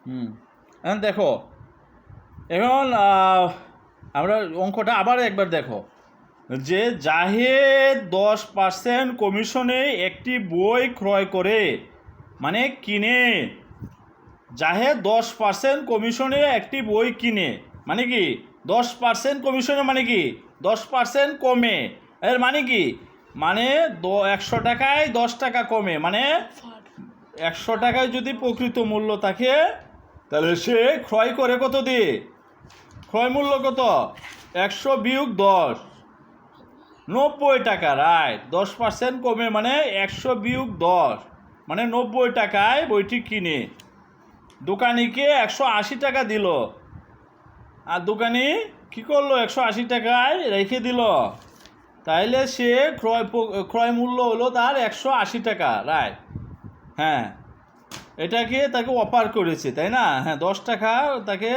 হুম। এখন দেখো, এখন আমরা অঙ্কটা আবার একবার দেখো যে জাহেদ 10% কমিশনে একটি বই ক্রয় করে, মানে কিনে। জাহেদ 10% কমিশনে একটি বই কিনে, মানে কি 10% কমিশনে, মানে কি 10% কমে। এর মানে কি, মানে 100 টাকায় 10 টাকা কমে, মানে 100 টাকায় যদি প্রকৃত মূল্য থাকে তাহলে সে ক্রয় করে কত দিয়ে, ক্রয় মূল্য কত, 100 বিয়োগ 10, 90 টাকা, রাইট। 10% কমে মানে 100 বিয়োগ 10, মানে 90 টাকায় বইটি কিনে। দোকানিকে 180 টাকা দিল, আর দোকানি কি করলো, 180 টাকায় রেখে দিল, তাইলে সে ক্রয় মূল্য হলো তার 180 টাকা, রাইট। হ্যাঁ, এটাকে তাকে অফার করেছে, তাই না? হ্যাঁ, 10 টাকা তাকে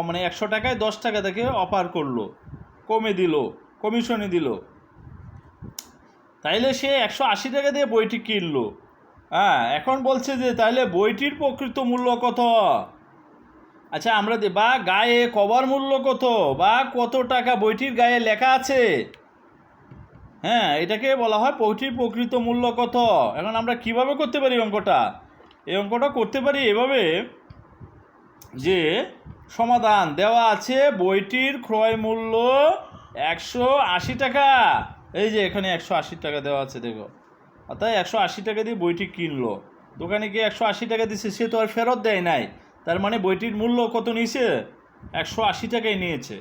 মানে 100 টাকায় 10 টাকা তাকে অফার করলো, কমে দিল, কমিশনে দিল। তাইলে সে 180 টাকা দিয়ে বইটি কিনলো। হ্যাঁ, এখন বলছে যে তাহলে বইটির প্রকৃত মূল্য কত। আচ্ছা, আমরা বা গায়ে কভার মূল্য কত, বা কত টাকা বইটির গায়ে লেখা আছে। হ্যাঁ, এটাকে বলা হয় বইটির প্রকৃত মূল্য কত। এখন আমরা কিভাবে করতে পারি অঙ্কটা? এই অঙ্কটা করতে পারি এভাবে যে সমাধান দেওয়া আছে বইটির ক্রয় মূল্য 180 টাকা। এই যে এখানে 180 টাকা দেওয়া আছে, দেখো। অর্থাৎ 180 টাকা দিয়ে বইটি কিনলো, দোকানে গিয়ে 180 টাকা দিচ্ছে, সে তো আর ফেরত দেয় নাই। তার মানে বইটির মূল্য কত নিয়েছে, 180 টাকাই নিয়েছে।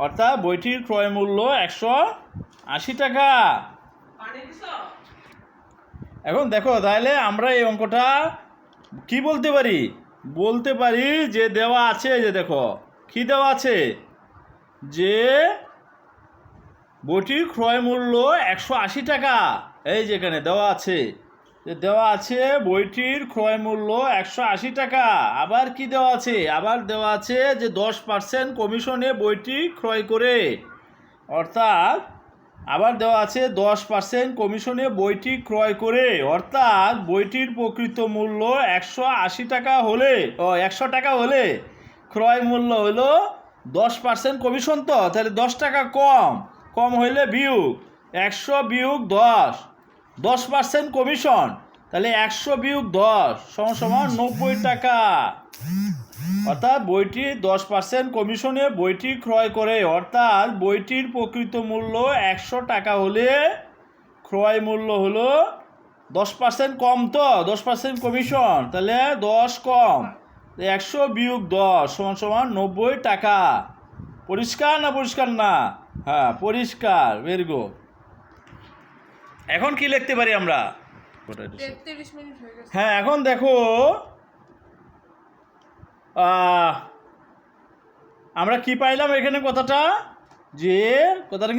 অর্থাৎ বইটির ক্রয় মূল্য 180 টাকা। এখন দেখো, তাহলে আমরা এই অঙ্কটা কি বলতে পারি, বলতে পারি যে দেওয়া আছে, যে দেখো কি দেওয়া আছে, যে বইটির ক্রয় মূল্য 180 টাকা। এই যেখানে দেওয়া আছে, যে দেওয়া আছে বইটির ক্রয় মূল্য 180 টাকা। আবার কি দেওয়া আছে, আবার দেওয়া আছে যে 10% কমিশনে বইটি ক্রয় করে। অর্থাৎ আবার দেওয়া আছে 10% কমিশনে বইটি ক্রয় করে, অর্থাৎ বইটির প্রকৃত মূল্য 180 টাকা হলে, 100 টাকা হলে ক্রয় মূল্য হলো 10% কমিশন, তো তাহলে 10 টাকা কম, কম হইলে বিয়োগ 100 বিয়োগ 10, 10% কমিশন, তাহলে 100 বিয়োগ 10 সমান 90 টাকা। অর্থাৎ বইটি 10% কমিশনে বইটি ক্রয় করে, অর্থাৎ বইটির প্রকৃত মূল্য 100 টাকা হলে ক্রয় মূল্য হলো 10% কম, তো 10% কমিশন, তাহলে 10 কম, 100 বিয়োগ 10 সমান 90 টাকা। পরিষ্কার না, পরিষ্কার না? হ্যাঁ, পরিষ্কার, ভেরি গুড। এখন কি লিখতে পারি আমরা? হ্যাঁ, এখন দেখো আমরা কি পাইলাম এখানে, কথাটা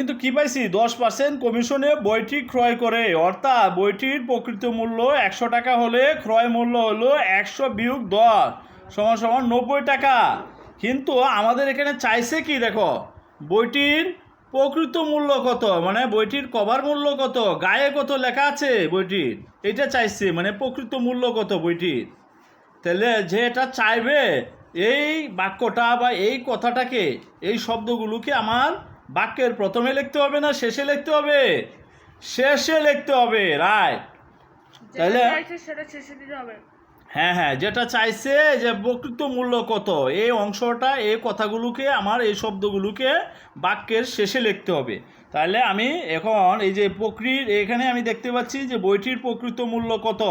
কিন্তু কি পাইছি, 10% কমিশনে বইটি ক্রয় করে, অর্থাৎ বইটির প্রকৃত মূল্য 100 টাকা হলে ক্রয় মূল্য হলো 100 বিয়োগ 10 সমান 90 টাকা। কিন্তু আমাদের এখানে চাইছে কি, দেখো বইটির প্রকৃত মূল্য কত, মানে বইটির কভার মূল্য কত, গায়ে কত লেখা আছে বইটির, এটা চাইছে, মানে প্রকৃত মূল্য কত বইটির। তাহলে যে এটা চাইবে, এই বাক্যটা বা এই কথাটাকে, এই শব্দগুলোকে আমার বাক্যের প্রথমে লিখতে হবে না শেষে লিখতে হবে? শেষে লিখতে হবে, রাইট। তাহলে হ্যাঁ হ্যাঁ, যেটা চাইছে যে প্রকৃত মূল্য কত, এই অংশটা, এই কথাগুলোকে আমার, এই শব্দগুলোকে বাক্যের শেষে লিখতে হবে। তাহলে আমি এখন এই যে এখানে আমি দেখতে পাচ্ছি যে বইটির প্রকৃত মূল্য কত,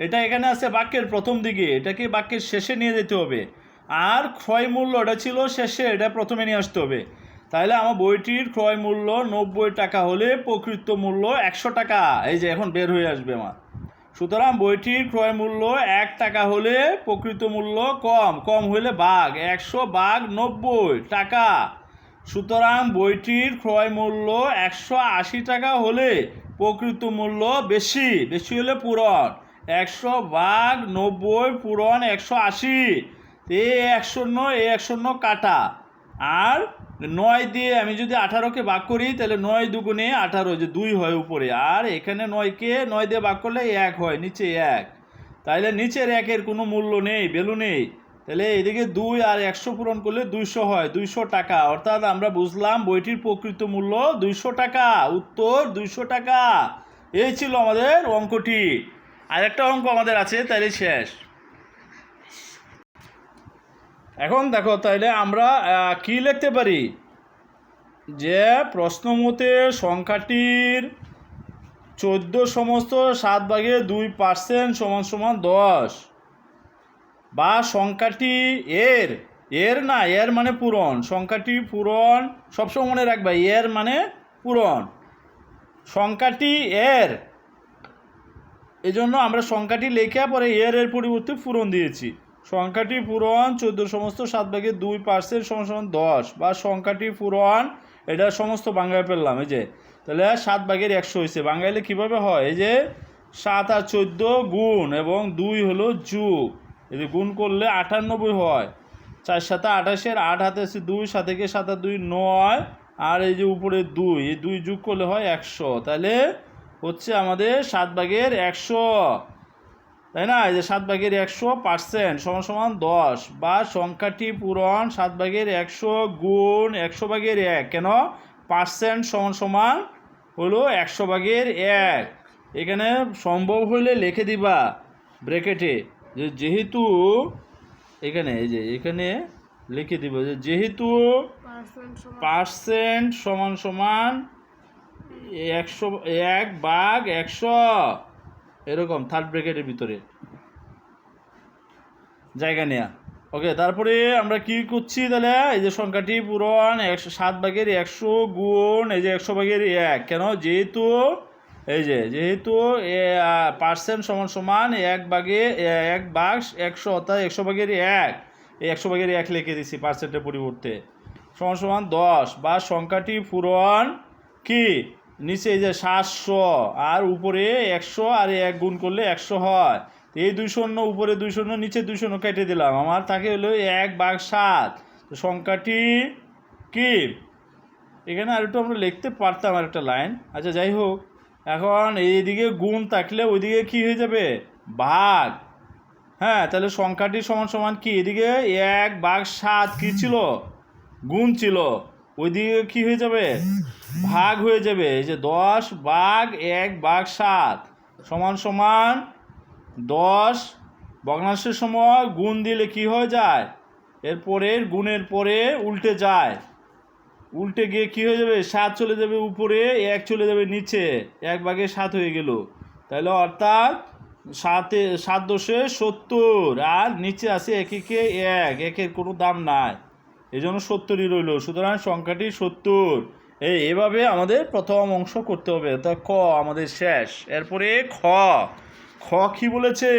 এটা এখানে আছে বাক্যের প্রথম দিকে, এটাকে বাক্যের শেষে নিয়ে যেতে হবে। আর ক্রয় মূল্য এটা ছিল শেষে, এটা প্রথমে নিয়ে আসতে হবে। তাহলে আমার বইটির ক্রয় মূল্য 90 টাকা হলে প্রকৃত মূল্য 100 টাকা, এই যে এখন বের হয়ে আসবে আমার। সুতরাং বইটির ক্রয় মূল্য 1 টাকা হলে প্রকৃত মূল্য কম হলে ভাগ 100 ভাগ 90 টাকা। সুতরাং বইটির ক্রয় মূল্য 180 টাকা হলে প্রকৃত মূল্য বেশি হলে পূরণ 100 ভাগ 90 পূরণ 180, এই 1 শূন্য কাটা, আর 9 দিয়ে আমি যদি 18কে ভাগ করি তাহলে 9 দুগুণে 18, যে 2 হয় উপরে, আর এখানে 9কে 9 দিয়ে ভাগ করলে 1 হয়, নিচে 1। তাইলে নিচের একের কোনো মূল্য নেই, ভ্যালু নেই। তাহলে এদিকে 2 আর 100 পূরণ করলে 200 হয়, 200 টাকা। অর্থাৎ আমরা বুঝলাম বইটির প্রকৃত মূল্য 200 টাকা। উত্তর 200 টাকা। এই ছিল আমাদের অঙ্কটি। আর একটা অঙ্ক আমাদের আছে, তাইলে শেষ। এখন দেখো, তাইলে আমরা কি লিখতে পারি যে প্রশ্ন মতে সংখ্যাটির 14 সমস্ত 7/2% সমান 10, বা সংখ্যাটি এর না, এর মানে পূরণ, সংখ্যাটি পূরণ, সবসময় মনে রাখবা এর মানে পূরণ, সংখ্যাটি এর, এই জন্য আমরা সংখ্যাটি লেখা পরে এর পরিবর্তে পূরণ দিয়েছি। সংখ্যাটি পূরণ 14 সমস্ত 7/2% সমান 10, বা সংখ্যাটি পূরণ, এটা সমস্ত বাংলায় পেলাম। এই যে তাহলে 7/100 হয়েছে। বাঙালি কীভাবে হয়, এই যে 7 আর 14 গুণ এবং 2 হলো যোগ, এই যে গুণ করলে 98 হয়। 4 7 28, 8 হাতে আছে 2, 7 কে 7 আর 2 9, আর এই যে উপরে 2, এই 2 যোগ করলে হয় 100। তাহলে হচ্ছে আমাদের 7/100, তাই না? এই যে 7/100% সমান 10, বা সংখ্যাটি পূরণ 7/100 গুণ 100/1, কেন পার্সেন্ট সমান হলো 100/1। এখানে সম্ভব হলে লিখে দিবা ব্র্যাকেটে, যেহেতু এখানে, এই যে এখানে লিখে দিব যে যেহেতু পার্সেন্ট সমান 100/100, এরকম থার্ড ব্র্যাকেটের ভিতরে জায়গা নেয়া। ওকে, তারপরে আমরা কি করছি তাহলে, এই যে সংখ্যাটি পূরণ 7/100 গুণ এই যে 100/1, কেন যেহেতু এই যে যেহেতু পার্সেন্ট সমান 1/100, অর্থাৎ 100/1, এই 100/1 লিখে দিচ্ছি পার্সেন্টের পরিবর্তে, সমান 10, বা সংখ্যাটি পূরণ কি নিচে এই যে 700 আর উপরে 100, আর 1 গুণ করলে 100 হয়। এই 2 শূন্য উপরে 2 শূন্য নিচে 2 শূন্য কেটে দিলাম, আমার থাকে হলো 1/7। তো সংখ্যাটি কি, এখানে আর একটু আমরা লিখতে পারতাম আর একটা লাইন, আচ্ছা যাই হোক। এখন এইদিকে গুণ থাকলে ওইদিকে কি হয়ে যাবে, ভাগ। হ্যাঁ, তাহলে সংখ্যাটি সমান কি, এদিকে 1/7 কি ছিল, গুণ ছিল, ওইদিকে কি হয়ে যাবে, ভাগ হয়ে যাবে। এই যে 10/1/7 সমান 10, ভগ্নাংশের সময় গুণ দিলে কি হয়ে যায়, এরপরের গুণের পরে উল্টে যায়, উল্টে গিয়ে কি হয়ে যাবে, 7 চলে যাবে উপরে, 1 চলে যাবে নিচে, 1/7 হয়ে গেল। তাহলে অর্থাৎ 7 দশে 70, আর নিচে আছে 1 একে 1, একের কোনো দাম নাই, এই জন্য 70ই রইল। সুতরাং সংখ্যাটি 70। এভাবে আমাদের প্রথম অংশ করতে হবে। তা ক আমাদের শেষ। এরপরে খ কি বলেছে,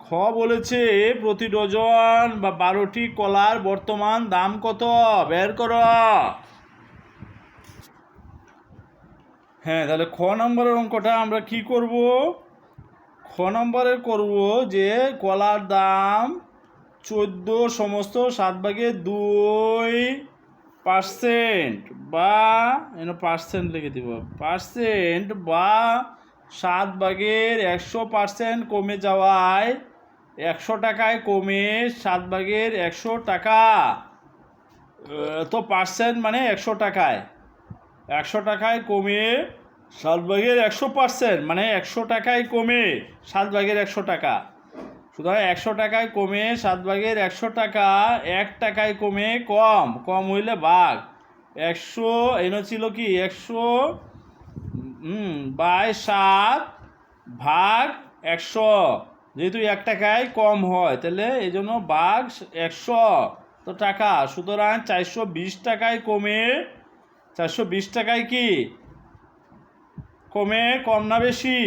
খ বলেছে প্রতি ডজন বা 12টি কলার বর্তমান দাম কত, বের কর। হ্যাঁ, তাহলে খ নম্বরের অঙ্কটা আমরা কি করব, খ নম্বরে করব যে কলার দাম 14 সমস্ত 7/2%, বা পার্সেন্ট লিখে দিব, পার্সেন্ট বা 7/100% কমে যাওয়ায় 100 টাকায় কমে 7/100 টাকা। তো পার্সেন্ট মানে 100 টাকায়, 100 টাকায় কমে 7/100%, মানে 100 টাকায় কমে 7/100 টাকা। সুতরাং 100 টাকায় কমে 7/100 টাকা, 1 টাকায় কমে কম হইলে ভাগ 100, এনে ছিল কি 100/7 ভাগ 100, যেহেতু 1 টাকায় কম হয় তাহলে এই জন্য ভাগ 100 তো টাকা। সুতরাং 420 টাকায় কমে, 420 টাকায় কি কমে, কম না বেশি,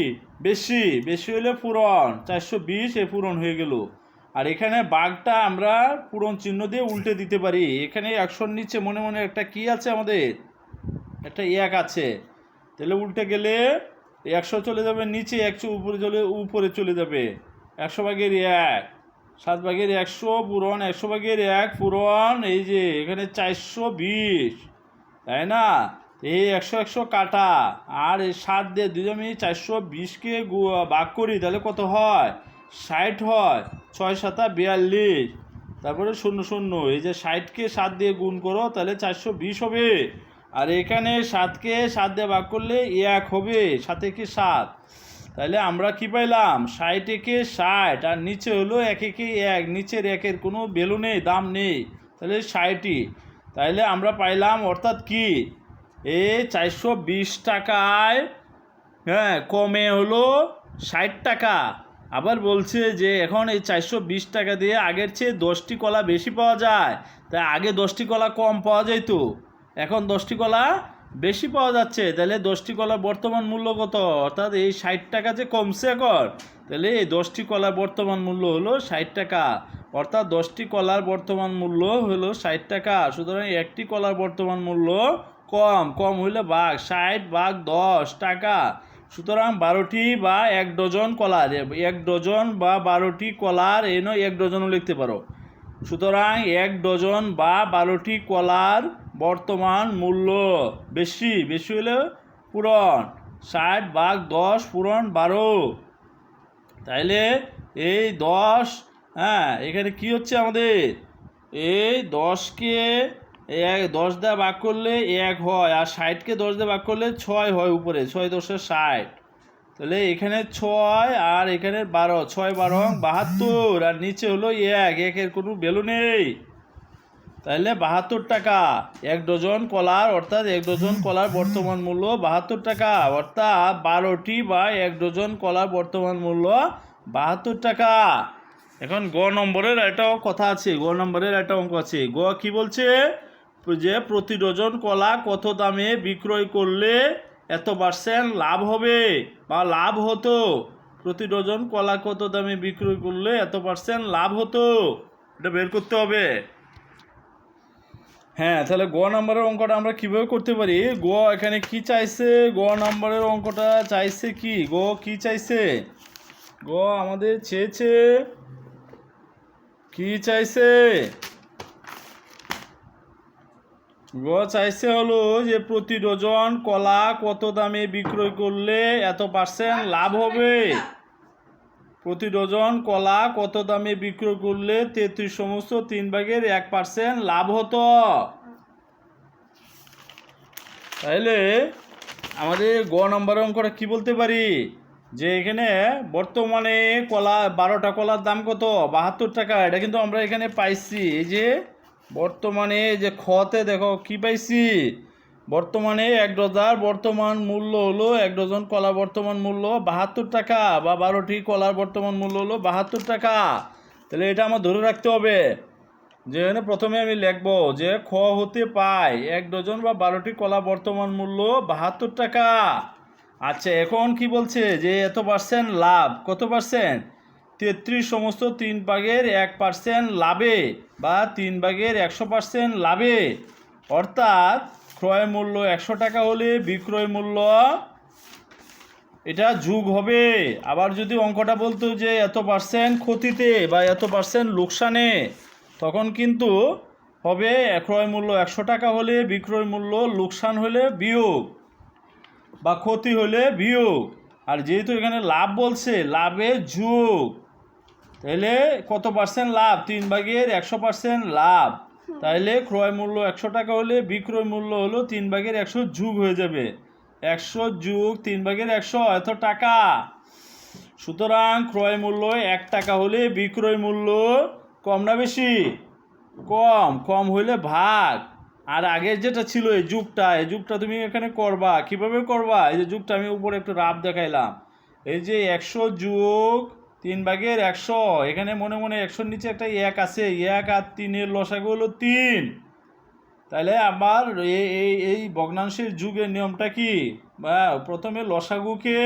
বেশি হলে পূরণ, 420 পূরণ হয়ে গেল। আর এখানে বাঘটা আমরা পূরণ চিহ্ন দিয়ে উল্টে দিতে পারি। এখানে 100-র নিচে মনে মনে একটা কি আছে, আমাদের একটা 1 আছে, তাহলে উল্টে গেলে 100 চলে যাবে নিচে, 100 উপরে চলে যাবে, 100/1, 7/100 পূরণ 100/1 পূরণ, এই যে এখানে 420, তাই না? এই 100 কাটা, আর এই 7 দিয়ে যদি আমি 420কে ভাগ করি তাহলে কত হয়, 60 হয়, 6 7 42, তারপরে 0 0, এই যে 60কে 7 দিয়ে গুণ করো তাহলে 420 হবে। আর এখানে 7কে 7 দিয়ে ভাগ করলে 1 হবে, 7 একে 7। তাহলে আমরা কি পাইলাম, 60 একে 60, আর নিচে হলো 1 একে 1, নিচের 1-এর কোনো ভ্যালু নেই, দাম নেই, তাহলে 60ই। তাহলে আমরা পাইলাম অর্থাৎ কি, এই 420 টাকায় হ্যাঁ কমে হলো 60 টাকা। আবার বলছে যে এখন এই 420 টাকা দিয়ে আগের চেয়ে 10টি কলা বেশি পাওয়া যায়, তাই আগে 10টি কলা কম পাওয়া যেত, এখন 10টি কলা বেশি পাওয়া যাচ্ছে। তাহলে 10টি কলার বর্তমান মূল্য কত, অর্থাৎ এই 60 টাকা যে কমছে এখন, তাহলে এই 10টি কলার বর্তমান মূল্য হলো 60 টাকা, অর্থাৎ 10টি কলার বর্তমান মূল্য হলো 60 টাকা। সুতরাং একটি কলার বর্তমান মূল্য কম, কম হইলে ভাগ, 60 ভাগ 10 টাকা। সুতরাং 12টি বা 1 ডজন কলার, 1 ডজন বা 12টি কলার, এই নয় 1 ডজনও লিখতে পারো। সুতরাং 1 ডজন বা 12টি কলার বর্তমান মূল্য বেশি, বেশি হলে পূরণ, 60 ভাগ 10 পূরণ 12। তাইলে এই 10, হ্যাঁ এখানে কি হচ্ছে আমাদের, এই 10কে 10 দিয়ে ভাগ করলে 1 হয়, আর 60কে 10 দিয়ে ভাগ করলে 6 হয়, উপরে 6 10 60। তাহলে এখানে 6 আর এখানে 12, 6 12 72, আর নিচে হলো 1, 1-এর কোনো ভ্যালু নেই, তাহলে 72 টাকা 1 ডজন কলার, অর্থাৎ 1 ডজন কলার বর্তমান মূল্য 72 টাকা, অর্থাৎ 12টি বা 1 ডজন কলার বর্তমান মূল্য 72 টাকা। এখন গ নম্বরের একটা কথা আছে, গ নম্বরের একটা অঙ্ক আছে। গ কি বলছে, যে প্রতি ডজন কলা কত দামে বিক্রয় করলে এত % লাভ হবে বা লাভ হতো, প্রতি ডজন কলা কত দামে বিক্রয় করলে এত % লাভ হতো, এটা বের করতে হবে। হ্যাঁ, তাহলে গ নম্বরের অঙ্কটা আমরা কিভাবে করতে পারি, গ এখানে কি চাইছে, গ নম্বরের অঙ্কটা চাইছে কি, গ কি চাইছে, গ আমাদের চেয়েছে কি চাইছে, গ চাইছে হলো যে প্রতি ডজন কলা কত দামে বিক্রয় করলে এত % লাভ হবে, প্রতি ডজন কলা কত দামে বিক্রয় করলে 33/3 লাভ হতো। তাহলে আমাদের গ নম্বরের অঙ্কটা কি বলতে পারি, যে এখানে বর্তমানে কলা 12টা কলার দাম কত, 72 টাকা, এটা কিন্তু আমরা এখানে পাইছি। এই যে বর্তমানে যে খতে দেখো কি পাইছি, বর্তমানে 1 ডজন বর্তমান মূল্য হলো, 1 ডজন কলা বর্তমান মূল্য 72 টাকা, বা 12টি কলার বর্তমান মূল্য হলো 72 টাকা। তাহলে এটা আমার ধরে রাখতে হবে, যেখানে প্রথমে আমি লিখব যে খ হতে পাই 1 ডজন বা 12টি কলা বর্তমান মূল্য 72 টাকা। আচ্ছা, এখন কি বলছে যে এত % লাভ, কত %, 33/3 লাভে বা 3/100% লাভে, অর্থাৎ ক্রয় মূল্য 100 টাকা হলে বিক্রয় মূল্য এটা যুগ হবে। আবার যদি অঙ্কটা বলতো যে এত % ক্ষতিতে বা এত % লোকসানে, তখন কিন্তু হবে ক্রয় মূল্য 100 টাকা হলে বিক্রয় মূল্য লোকসান হলে বিয়োগ বা ক্ষতি হলে বিয়োগ, আর যেহেতু এখানে লাভ বলছে লাভে যোগ, তাহলে কত % লাভ, 3/100% লাভ, তাহলে ক্রয় মূল্য 100 টাকা হলে বিক্রয় মূল্য হলো 3/100 যোগ হয়ে যাবে, 100 যোগ 3/100 এত টাকা। সুতরাং ক্রয় মূল্য 1 টাকা হলে বিক্রয় মূল্য কম না বেশি, কম, কম হইলে ভাগ, আর আগের যেটা ছিল এই যুগটা তুমি এখানে করবা, কিভাবে করবা, এই যে যুগটা আমি উপরে একটু রাফ দেখাইলাম, এই যে 100 যোগ 3/100, এখানে মনে মনে 100-র নিচে একটা 1 আছে, 1 আর 3-এর লসাগু হলো 3। তাহলে আবার এই ভগ্নাংশের যুগের নিয়মটা কি, বা প্রথমে লসাগুকে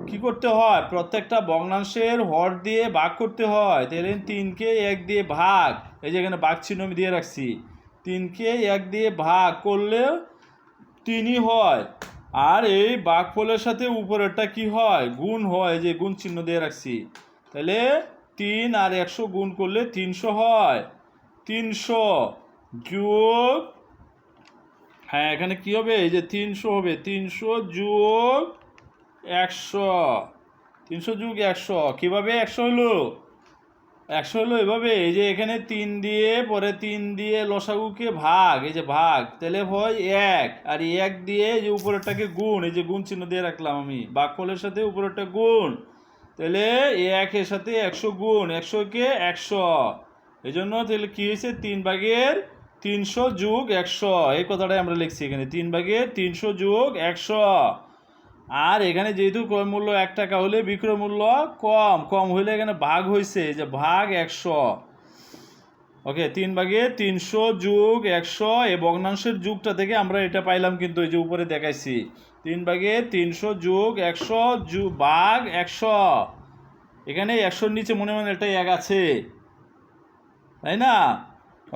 কি করতে হয়, প্রত্যেকটা ভগ্নাংশের হর দিয়ে ভাগ করতে হয়। তাহলে 3কে 1 দিয়ে ভাগ, এই যে এখানে ভাগ চিহ্ন আমি দিয়ে রাখছি, 3কে 1 দিয়ে ভাগ করলে 3ই হয়, আর এই ভাগফলের সাথে উপরেরটা কি হয়, গুণ হয়, যে গুণ চিহ্ন দিয়ে রাখছি। তাহলে 3 আর 100 গুণ করলে 300 হয়, 300 যোগ, হ্যাঁ এখানে কি হবে, এই যে 300 হবে, 300 যোগ 100, 300 যোগ 100 কিভাবে 100 হলো? 100 হলো এভাবে, এই যে এখানে 3 দিয়ে পরে 3 দিয়ে লসাগুকে ভাগ, এই যে ভাগ, তাহলে হয় 1, আর 1 দিয়ে এই যে উপরেরটাকে গুণ, এই যে গুণ চিহ্ন দিয়ে রাখলাম আমি, ভাগফলের সাথে উপরেরটা গুণ, তাহলে 1 এর সাথে 100 গুণ, 100 কে 100, এই জন্য তাহলে কি হয়েছে 3/300 যোগ 100, এই কথাটাই আমরা লিখছি এখানে 3/300 যোগ 100। আর এখানে যেহেতু ক্রয় মূল্য 1 টাকা হলে বিক্রয় মূল্য কম, কম হইলে এখানে ভাগ হয়েছে, যে ভাগ 100। ওকে, 3/300 যোগ 100, এই ভগ্নাংশের যুগটা থেকে আমরা এটা পাইলাম, কিন্তু এই যে উপরে দেখাইছি 3/300 যোগ 100 ভাগ 100, এখানে 100-র নিচে মনে মনে একটা 1 আছে, তাই না?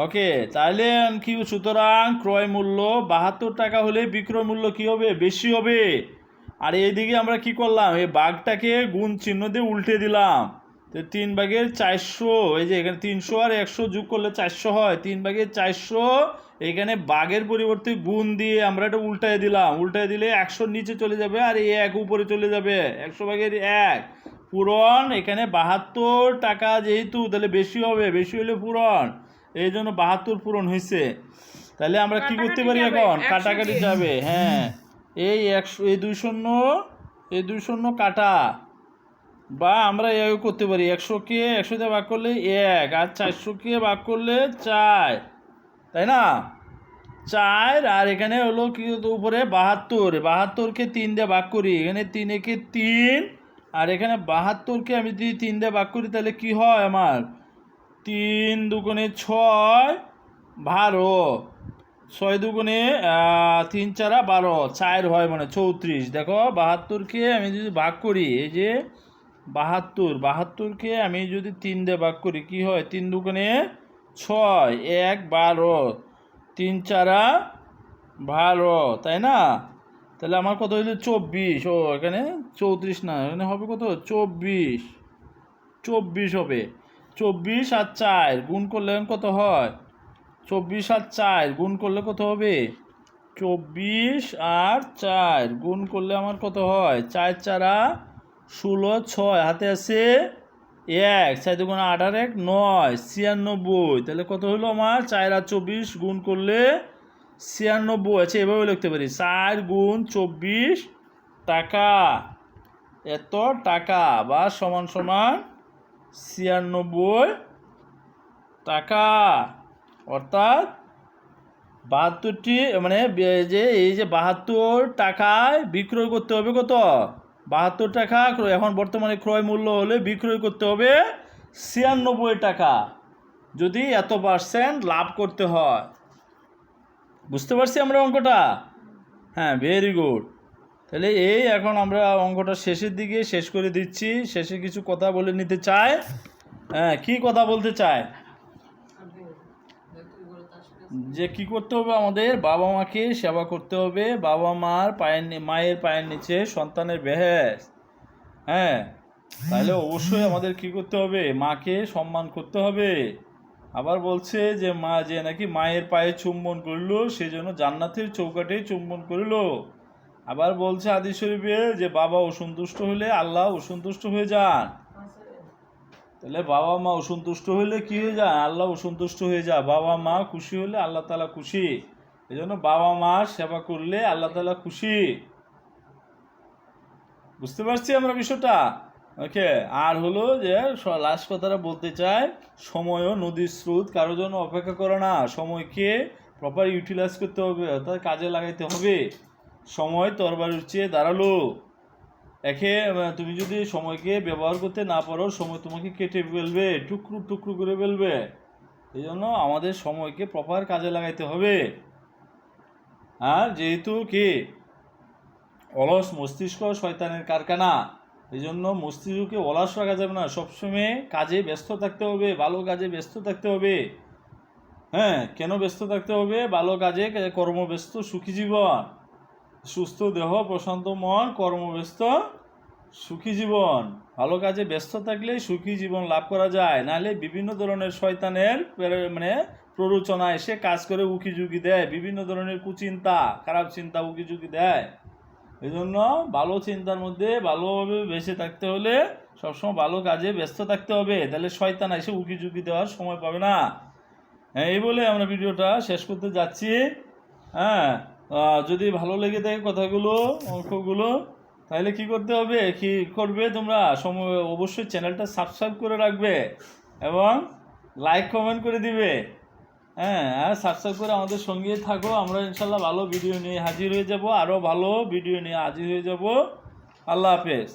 ওকে, তাহলে কি, সুতরাং ক্রয় মূল্য 72 টাকা হলে বিক্রয় মূল্য কি হবে? বেশি হবে। আর এইদিকে আমরা কি করলাম, এই ভাগটাকে গুণ চিহ্ন দিয়ে উল্টে দিলাম, তো 3/400, এই যে এখানে 300 আর 100 যোগ করলে 400 হয়, 3/400, এখানে ভাগের পরিবর্তে গুণ দিয়ে আমরা এটা উল্টাই দিলাম, উল্টাই দিলে 100-র নিচে চলে যাবে আর এই 1 উপরে চলে যাবে, 100/1 পূরণ। এখানে 72 টাকা যেহেতু, তাহলে বেশি হবে, বেশি হলে পূরণ, এই জন্য 72 পূরণ হয়েছে। তাহলে আমরা কি করতে পারি এখন? কাটাকাটি যাবে, হ্যাঁ, এই 100, এই 2 শূন্য কাটা, বা আমরা এও করতে পারি, 100-কে 100 দিয়ে ভাগ করলে 1, আর 400-কে ভাগ করলে 4, তাই না? 4, আর এখানে হলো কি, উপরে 72-কে 3 দিয়ে ভাগ করি, এখানে 3-একে 3, আর এখানে 72-কে আমি যদি 3 দিয়ে ভাগ করি তাহলে কি হয় আমার? 3 দুগুণে 6, 12, 6 দুগুণে 3 4 12, 4 হয় মানে 34। দেখো 72-কে আমি যদি ভাগ করি, এই যে 72-কে আমি যদি 3 দিয়ে ভাগ করি কি হয়? 3 দুগুণে 6, 1 12, 3 4 12, তাই না? তাহলে আমার কত হইলো? 24। ও, এখানে 34 না, এখানে হবে কত? 24 হবে। 24 আর 4 গুণ করলে কত হয়? 24 আর 4 গুণ করলে কত হবে? 24 আর 4 গুণ করলে আমার কত হয়? 4 4 16, 6 হাতে আছে 1, 4 দুগুণে 8 আর 1 9, 96। তাহলে কত হলো আমার? 4 আর 24 গুণ করলে 96। আচ্ছা, এভাবে লিখতে পারি, 4 গুণ 24 টাকা, এত টাকা, বা সমান সমান 96 টাকা। অর্থাৎ 72টি, মানে যে এই যে 72 টাকায় বিক্রয় করতে হবে কত? 72 টাকা এখন বর্তমানে ক্রয় মূল্য হলে বিক্রয় করতে হবে 96 টাকা, যদি এত % লাভ করতে হয়। বুঝতে পারছি আমরা অঙ্কটা? হ্যাঁ, ভেরি গুড। তাহলে এই এখন আমরা অঙ্কটা শেষের দিকে শেষ করে দিচ্ছি, শেষে কিছু কথা বলে নিতে চাই। হ্যাঁ, কি কথা বলতে চায়? যে কি করতে হবে, আমাদের বাবা মাকে সেবা করতে হবে, বাবা মায়ের পায়ের নিচে সন্তানের বেহেস। হ্যাঁ, তাহলে অবশ্যই আমাদের কি করতে হবে? মাকে সম্মান করতে হবে। আবার বলছে যে মা যে নাকি মায়ের পায়ে চুম্বন করলো সেজন্য জান্নাতের চৌকাঠে চুম্বন করলো। আবার বলছে হাদিস শরীফে যে বাবা অসন্তুষ্ট হলে আল্লাহ অসন্তুষ্ট হয়ে যান। তাহলে বাবা মা অসন্তুষ্ট হলে কি হয়ে যায়? আল্লাহ অসন্তুষ্ট হয়ে যায়। বাবা মা খুশি হলে আল্লাহ তাআলা খুশি, এই জন্য বাবা মার সেবা করলে আল্লাহ তাআলা খুশি। বুঝতে পারছি আমরা বিষয়টা? ওকে, আর হলো যে লাস্ট কথাটা বলতে চাই, সময় ও নদীর স্রোত কারোর জন্য অপেক্ষা করে না, সময়কে প্রপার ইউটিলাইজ করতে হবে, অর্থাৎ কাজে লাগাইতে হবে। সময় তরবারির চেয়ে দাঁড়ালো। তুমি যদি সময়কে ব্যবহার করতে না পারো, সময় তোমাকে কেটে ফেলবে, টুকরো টুকরো করে ফেলবে। এই জন্য আমাদের সময়কে প্রপার কাজে লাগাইতে হবে। আর যেহেতু কি অলস মস্তিষ্ক শয়তানের কারখানা, এই জন্য মস্তিষ্ককে অলস রাখা যাবে না, সবসময় কাজে ব্যস্ত থাকতে হবে, ভালো কাজে ব্যস্ত থাকতে হবে। হ্যাঁ, কেন ব্যস্ত থাকতে হবে? ভালো কাজে, কর্মব্যস্ত সুখী জীবন, সুস্থ দেহ প্রশান্ত মন, কর্মব্যস্ত সুখী জীবন। ভালো কাজে ব্যস্ত থাকলে সুখী জীবন লাভ করা যায়, নাহলে বিভিন্ন ধরনের শয়তানের মানে প্ররোচনা এসে কাজ করে উকিঝুঁকি দেয়, বিভিন্ন ধরনের কুচিন্তা, খারাপ চিন্তা উকিঝুঁকি দেয়। এই জন্য ভালো চিন্তার মধ্যে ভালোভাবে বেঁচে থাকতে হলে সবসময় ভালো কাজে ব্যস্ত থাকতে হবে, তাহলে শয়তান এসে উকি ঝুঁকি দেওয়ার সময় পাবে না। হ্যাঁ, এই বলে আমরা ভিডিওটা শেষ করতে যাচ্ছি। হ্যাঁ, যদি ভালো লেগে থাকে কথাগুলো, অঙ্কগুলো, তাহলে কি করতে হবে, কি করবে তোমরা সময় অবশ্যই চ্যানেলটা সাবস্ক্রাইব করে রাখবে এবং লাইক কমেন্ট করে দিবে। হ্যাঁ, আর সাবস্ক্রাইব করে আমাদের সঙ্গে থাকো। আমরা ইনশাল্লাহ ভালো ভিডিও নিয়ে হাজির হয়ে যাব, আরও ভালো ভিডিও নিয়ে হাজির হয়ে যাব। আল্লাহ হাফেজ।